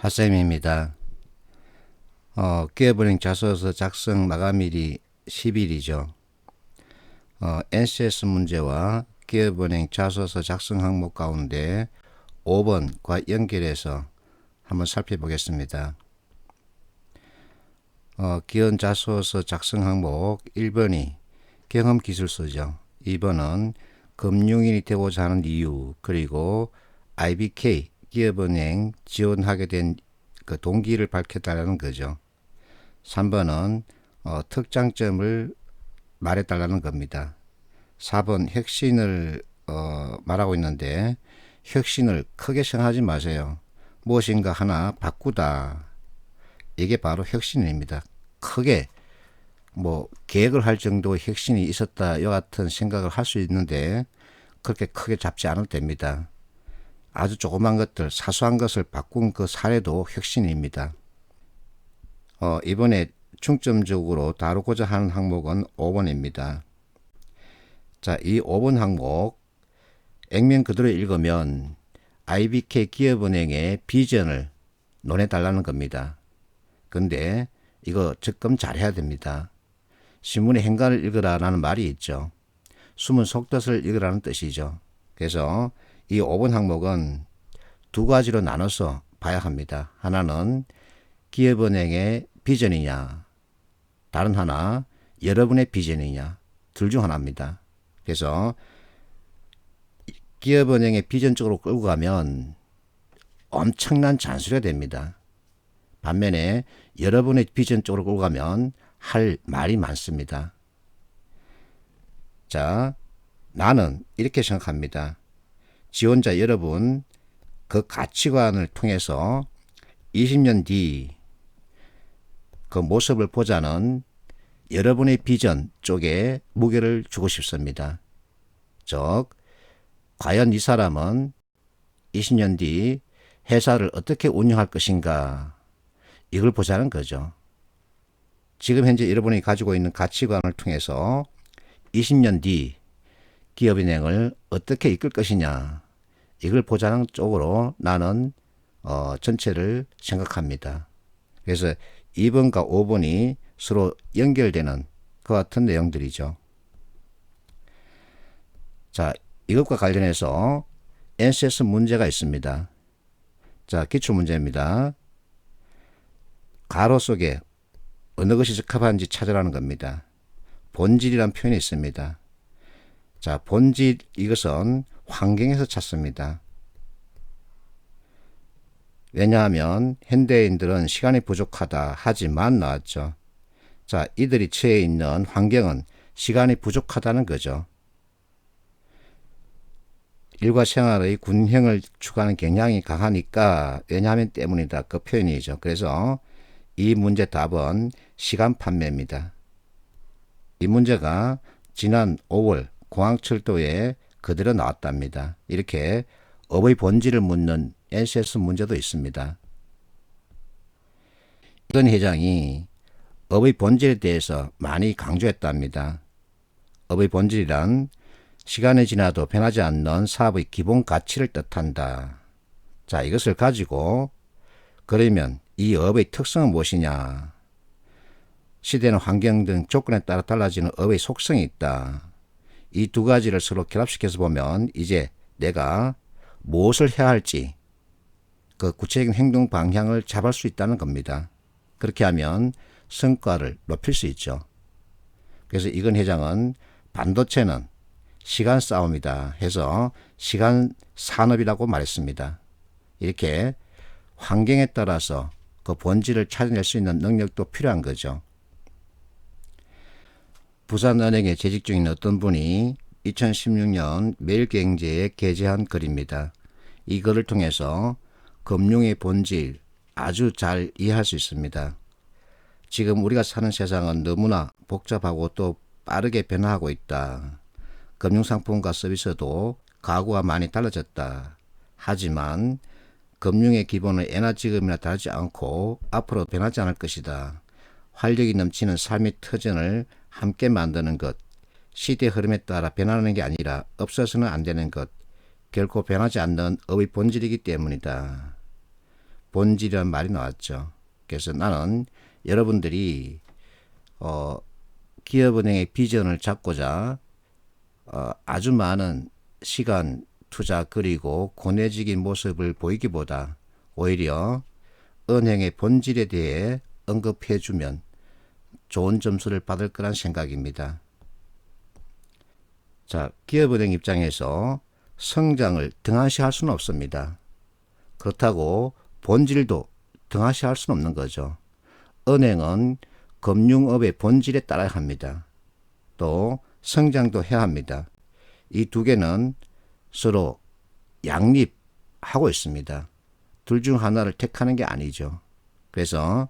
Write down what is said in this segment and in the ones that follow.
핫쌤입니다. 기업은행 자소서 작성 마감일이 10일이죠. NCS 문제와 기업은행 자소서 작성 항목 가운데 5번과 연결해서 한번 살펴보겠습니다. 기업 자소서 작성 항목 1번이 경험기술서죠. 2번은 금융인이 되고자 하는 이유, 그리고 IBK 기업은행 지원하게 된 그 동기를 밝혀달라는 거죠. 3번은 특장점을 말해달라는 겁니다. 4번 혁신을 말하고 있는데 혁신을 크게 생각하지 마세요. 무엇인가 하나 바꾸다. 이게 바로 혁신입니다. 크게 계획을 할 정도의 혁신이 있었다 이 같은 생각을 할 수 있는데 그렇게 크게 잡지 않아도 됩니다. 아주 조그만 것들, 사소한 것을 바꾼 그 사례도 혁신입니다. 이번에 중점적으로 다루고자 하는 항목은 5번입니다. 자, 이 5번 항목 액면 그대로 읽으면 IBK 기업은행의 비전을 논해달라는 겁니다. 근데 이거 접근 잘해야 됩니다. 신문의 행간을 읽으라라는 말이 있죠. 숨은 속뜻을 읽으라는 뜻이죠. 그래서 이 5번 항목은 두 가지로 나눠서 봐야 합니다. 하나는 기업은행의 비전이냐, 다른 하나 여러분의 비전이냐, 둘 중 하나입니다. 그래서 기업은행의 비전 쪽으로 끌고 가면 엄청난 잔소리가 됩니다. 반면에 여러분의 비전 쪽으로 끌고 가면 할 말이 많습니다. 자, 나는 이렇게 생각합니다. 지원자 여러분, 그 가치관을 통해서 20년 뒤 그 모습을 보자는 여러분의 비전 쪽에 무게를 주고 싶습니다. 즉, 과연 이 사람은 20년 뒤 회사를 어떻게 운영할 것인가, 이걸 보자는 거죠. 지금 현재 여러분이 가지고 있는 가치관을 통해서 20년 뒤 기업은행을 어떻게 이끌 것이냐, 이걸 보자는 쪽으로 나는 전체를 생각합니다. 그래서 2번과 5번이 서로 연결되는 그 같은 내용들이죠. 자, 이것과 관련해서 NCS 문제가 있습니다. 자, 기출문제입니다. 가로 속에 어느 것이 적합한지 찾으라는 겁니다. 본질이라는 표현이 있습니다. 자, 본질, 이것은 환경에서 찾습니다. 왜냐하면 현대인들은 시간이 부족하다 하지만 나왔죠. 자, 이들이 처해 있는 환경은 시간이 부족하다는 거죠. 일과 생활의 균형을 추구하는 경향이 강하니까 왜냐하면 때문이다, 그 표현이죠. 그래서 이 문제 답은 시간 판매입니다. 이 문제가 지난 5월 공항철도에 그대로 나왔답니다. 이렇게 업의 본질을 묻는 NCS 문제도 있습니다. 이건 회장이 업의 본질에 대해서 많이 강조했답니다. 업의 본질이란 시간이 지나도 변하지 않는 사업의 기본 가치를 뜻한다. 자, 이것을 가지고 그러면 이 업의 특성은 무엇이냐? 시대나 환경 등 조건에 따라 달라지는 업의 속성이 있다. 이 두 가지를 서로 결합시켜서 보면 이제 내가 무엇을 해야 할지 그 구체적인 행동 방향을 잡을 수 있다는 겁니다. 그렇게 하면 성과를 높일 수 있죠. 그래서 이건 회장은 반도체는 시간 싸움이다 해서 시간 산업이라고 말했습니다. 이렇게 환경에 따라서 그 본질을 찾아낼 수 있는 능력도 필요한 거죠. 부산은행에 재직 중인 어떤 분이 2016년 매일경제에 게재한 글입니다. 이 글을 통해서 금융의 본질 아주 잘 이해할 수 있습니다. 지금 우리가 사는 세상은 너무나 복잡하고 또 빠르게 변화하고 있다. 금융상품과 서비스도 과거와 많이 달라졌다. 하지만 금융의 기본은 예나 지금이나 다르지 않고 앞으로 변하지 않을 것이다. 활력이 넘치는 삶의 터전을 함께 만드는 것, 시대 흐름에 따라 변하는 게 아니라 없어서는 안 되는 것, 결코 변하지 않는 업의 본질이기 때문이다. 본질이라는 말이 나왔죠. 그래서 나는 여러분들이 기업은행의 비전을 잡고자 아주 많은 시간, 투자 그리고 고뇌적인 모습을 보이기보다 오히려 은행의 본질에 대해 언급해주면 좋은 점수를 받을 거란 생각입니다. 자, 기업은행 입장에서 성장을 등한시할 수는 없습니다. 그렇다고 본질도 등한시할 수는 없는 거죠. 은행은 금융업의 본질에 따라야 합니다. 또 성장도 해야 합니다. 이 두 개는 서로 양립하고 있습니다. 둘 중 하나를 택하는 게 아니죠. 그래서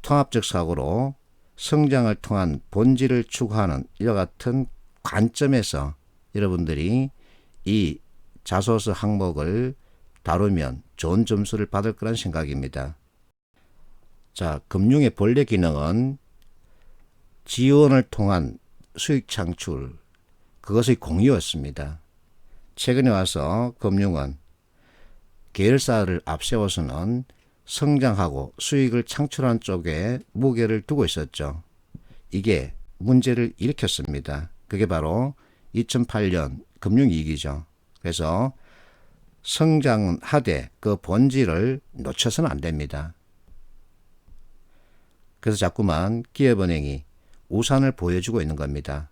통합적 사고로 성장을 통한 본질을 추구하는 이와 같은 관점에서 여러분들이 이 자소서 항목을 다루면 좋은 점수를 받을 거란 생각입니다. 자, 금융의 본래 기능은 지원을 통한 수익 창출, 그것의 공유였습니다. 최근에 와서 금융은 계열사를 앞세워서는 성장하고 수익을 창출하는 쪽에 무게를 두고 있었죠. 이게 문제를 일으켰습니다. 그게 바로 2008년 금융위기죠. 그래서 성장은 하되 그 본질을 놓쳐서는 안 됩니다. 그래서 자꾸만 기업은행이 우산을 보여주고 있는 겁니다.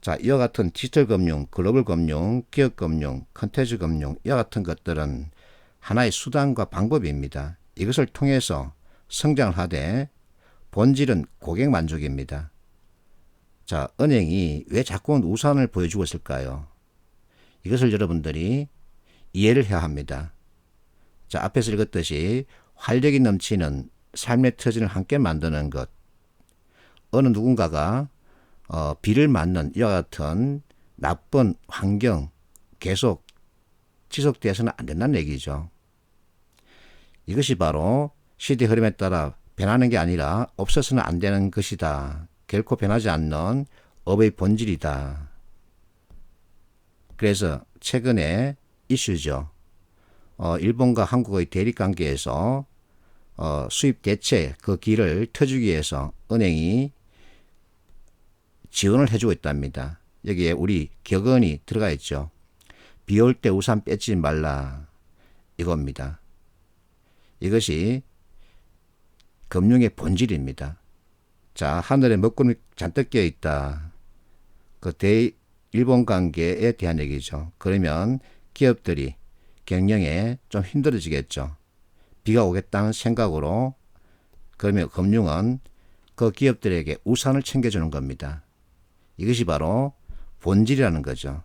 자, 이와 같은 디지털 금융, 글로벌 금융, 기업 금융, 컨텐츠 금융, 이와 같은 것들은 하나의 수단과 방법입니다. 이것을 통해서 성장을 하되 본질은 고객 만족입니다. 자, 은행이 왜 자꾸 우산을 보여주고 있을까요? 이것을 여러분들이 이해를 해야 합니다. 자, 앞에서 읽었듯이 활력이 넘치는 삶의 터전을 함께 만드는 것. 어느 누군가가 비를 맞는 이와 같은 나쁜 환경 계속 지속되어서는 안 된다는 얘기죠. 이것이 바로 시대 흐름에 따라 변하는 게 아니라 없어서는 안 되는 것이다. 결코 변하지 않는 업의 본질이다. 그래서 최근에 이슈죠. 일본과 한국의 대립관계에서 수입 대체 그 길을 터주기 위해서 은행이 지원을 해주고 있답니다. 여기에 우리 격언이 들어가 있죠. 비 올 때 우산 뺏지 말라 이겁니다. 이것이 금융의 본질입니다. 자, 하늘에 먹구름이 잔뜩 끼어 있다. 그 대일본 관계에 대한 얘기죠. 그러면 기업들이 경영에 좀 힘들어지겠죠. 비가 오겠다는 생각으로 그러면 금융은 그 기업들에게 우산을 챙겨주는 겁니다. 이것이 바로 본질이라는 거죠.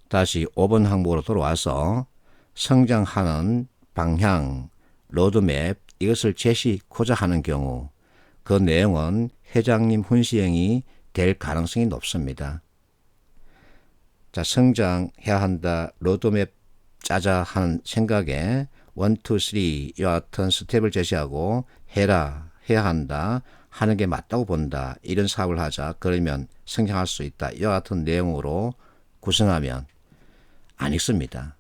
다시 5번 항목으로 돌아와서 성장하는 방향, 로드맵 이것을 제시코자 하는 경우 그 내용은 회장님 훈시행이 될 가능성이 높습니다. 자, 성장해야 한다, 로드맵 짜자 하는 생각에 1, 2, 3 이와 같은 스텝을 제시하고 해야 한다 하는 게 맞다고 본다. 이런 사업을 하자. 그러면 성장할 수 있다. 이와 같은 내용으로 구성하면 안 읽습니다.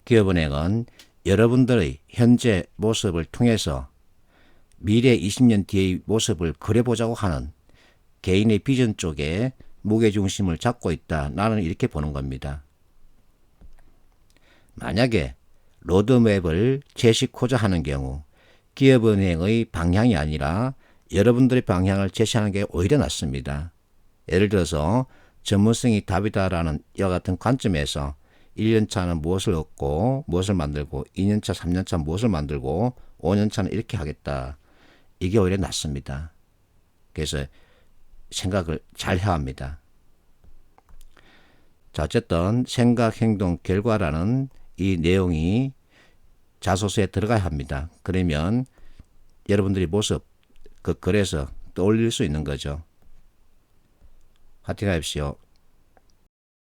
기업은행은 여러분들의 현재 모습을 통해서 미래 20년 뒤의 모습을 그려보자고 하는 개인의 비전 쪽에 무게중심을 잡고 있다. 나는 이렇게 보는 겁니다. 만약에 로드맵을 제시코자 하는 경우 기업은행의 방향이 아니라 여러분들의 방향을 제시하는 게 오히려 낫습니다. 예를 들어서 전문성이 답이다라는 이와 같은 관점에서 1년차는 무엇을 얻고 무엇을 만들고 2년차, 3년차 무엇을 만들고 5년차는 이렇게 하겠다. 이게 오히려 낫습니다. 그래서 생각을 잘 해야 합니다. 자, 어쨌든 생각, 행동, 결과라는 이 내용이 자소서에 들어가야 합니다. 그러면 여러분들의 모습, 그 글에서 떠올릴 수 있는 거죠. 화이팅 하십시오.